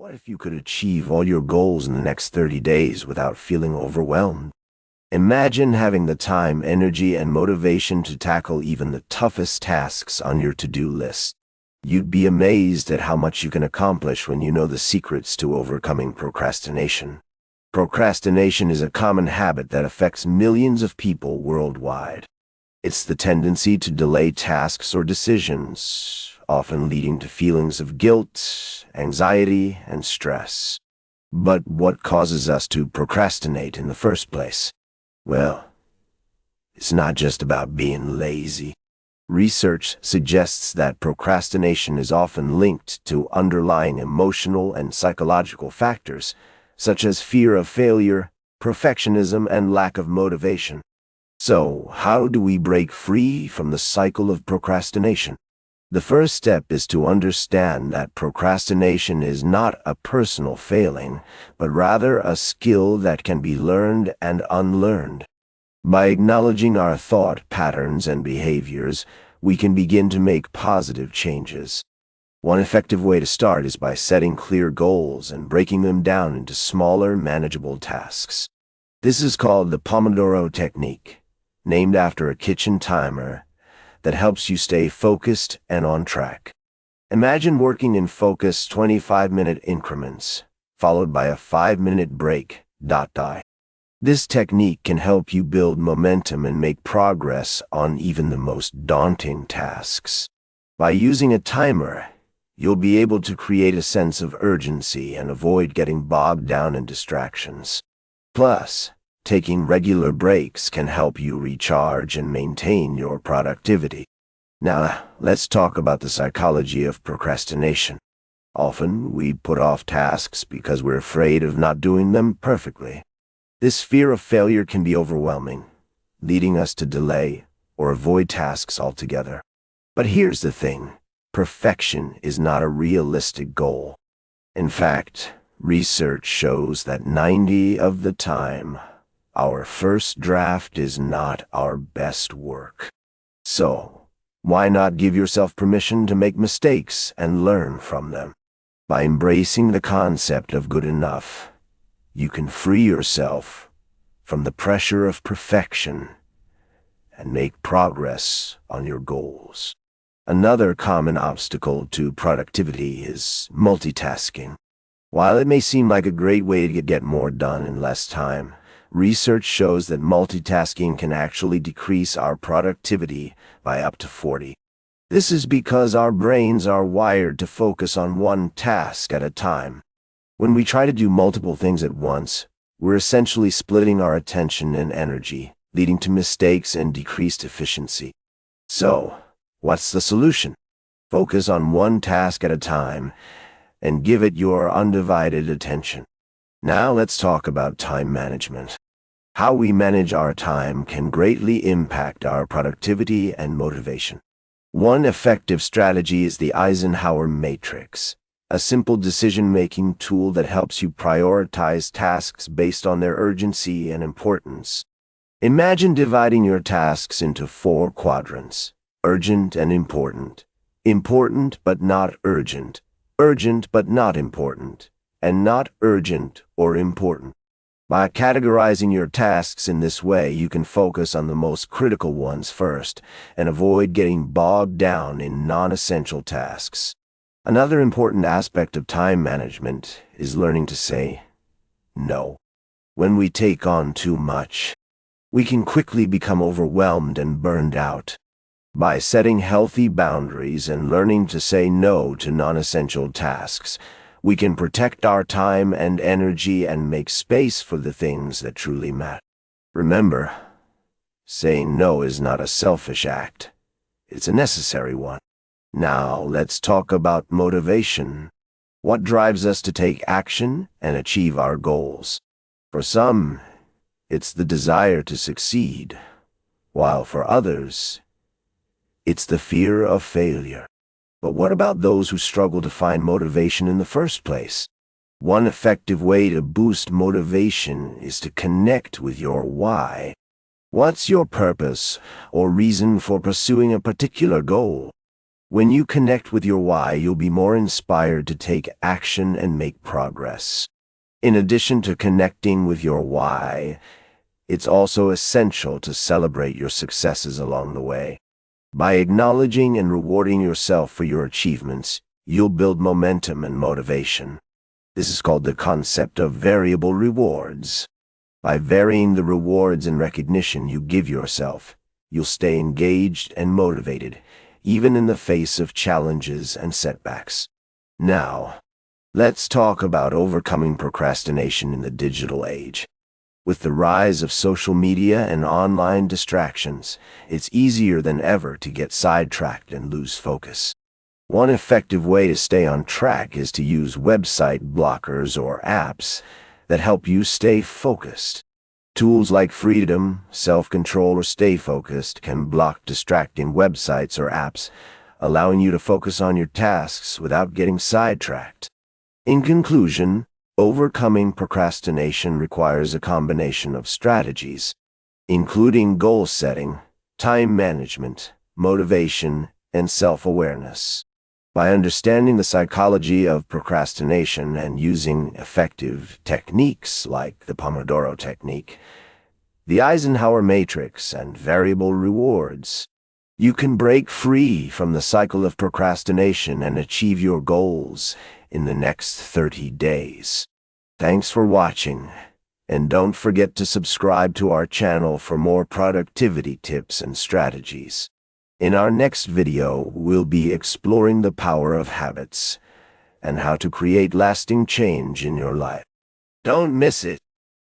What if you could achieve all your goals in the next 30 days without feeling overwhelmed? Imagine having the time, energy, and motivation to tackle even the toughest tasks on your to-do list. You'd be amazed at how much you can accomplish when you know the secrets to overcoming procrastination. Procrastination is a common habit that affects millions of people worldwide. It's the tendency to delay tasks or decisions, often leading to feelings of guilt, anxiety, and stress. But what causes us to procrastinate in the first place? Well, it's not just about being lazy. Research suggests that procrastination is often linked to underlying emotional and psychological factors, such as fear of failure, perfectionism, and lack of motivation. So, how do we break free from the cycle of procrastination? The first step is to understand that procrastination is not a personal failing, but rather a skill that can be learned and unlearned. By acknowledging our thought patterns and behaviors, we can begin to make positive changes. One effective way to start is by setting clear goals and breaking them down into smaller, manageable tasks. This is called the Pomodoro technique, named after a kitchen timer that helps you stay focused and on track. Imagine working in focused 25-minute increments, followed by a 5-minute break. This technique can help you build momentum and make progress on even the most daunting tasks. By using a timer, you'll be able to create a sense of urgency and avoid getting bogged down in distractions. Plus, taking regular breaks can help you recharge and maintain your productivity. Now, let's talk about the psychology of procrastination. Often, we put off tasks because we're afraid of not doing them perfectly. This fear of failure can be overwhelming, leading us to delay or avoid tasks altogether. But here's the thing: perfection is not a realistic goal. In fact, research shows that 90% of the time, our first draft is not our best work. So, why not give yourself permission to make mistakes and learn from them? By embracing the concept of good enough, you can free yourself from the pressure of perfection and make progress on your goals. Another common obstacle to productivity is multitasking. While it may seem like a great way to get more done in less time, research shows that multitasking can actually decrease our productivity by up to 40%. This is because our brains are wired to focus on one task at a time. When we try to do multiple things at once, we're essentially splitting our attention and energy, leading to mistakes and decreased efficiency. So, what's the solution? Focus on one task at a time and give it your undivided attention. Now let's talk about time management. How we manage our time can greatly impact our productivity and motivation. One effective strategy is the Eisenhower matrix, a simple decision-making tool that helps you prioritize tasks based on their urgency and importance. Imagine dividing your tasks into 4 quadrants: urgent and important, important but not urgent, urgent but not important, and not urgent or important. By categorizing your tasks in this way, you can focus on the most critical ones first and avoid getting bogged down in non-essential tasks. Another important aspect of time management is learning to say no. When we take on too much, we can quickly become overwhelmed and burned out. By setting healthy boundaries and learning to say no to non-essential tasks, we can protect our time and energy and make space for the things that truly matter. Remember, saying no is not a selfish act. It's a necessary one. Now, let's talk about motivation. What drives us to take action and achieve our goals? For some, it's the desire to succeed, while for others, it's the fear of failure. But what about those who struggle to find motivation in the first place? One effective way to boost motivation is to connect with your why. What's your purpose or reason for pursuing a particular goal? When you connect with your why, you'll be more inspired to take action and make progress. In addition to connecting with your why, it's also essential to celebrate your successes along the way. By acknowledging and rewarding yourself for your achievements, you'll build momentum and motivation. This is called the concept of variable rewards. By varying the rewards and recognition you give yourself, you'll stay engaged and motivated, even in the face of challenges and setbacks. Now, let's talk about overcoming procrastination in the digital age. With the rise of social media and online distractions, it's easier than ever to get sidetracked and lose focus. One effective way to stay on track is to use website blockers or apps that help you stay focused. Tools like Freedom, Self-Control, or Stay Focused can block distracting websites or apps, allowing you to focus on your tasks without getting sidetracked. In conclusion, overcoming procrastination requires a combination of strategies, including goal setting, time management, motivation, and self-awareness. By understanding the psychology of procrastination and using effective techniques like the Pomodoro technique, the Eisenhower matrix, and variable rewards, you can break free from the cycle of procrastination and achieve your goals in the next 30 days. Thanks for watching, and don't forget to subscribe to our channel for more productivity tips and strategies. In our next video, we'll be exploring the power of habits and how to create lasting change in your life. Don't miss it.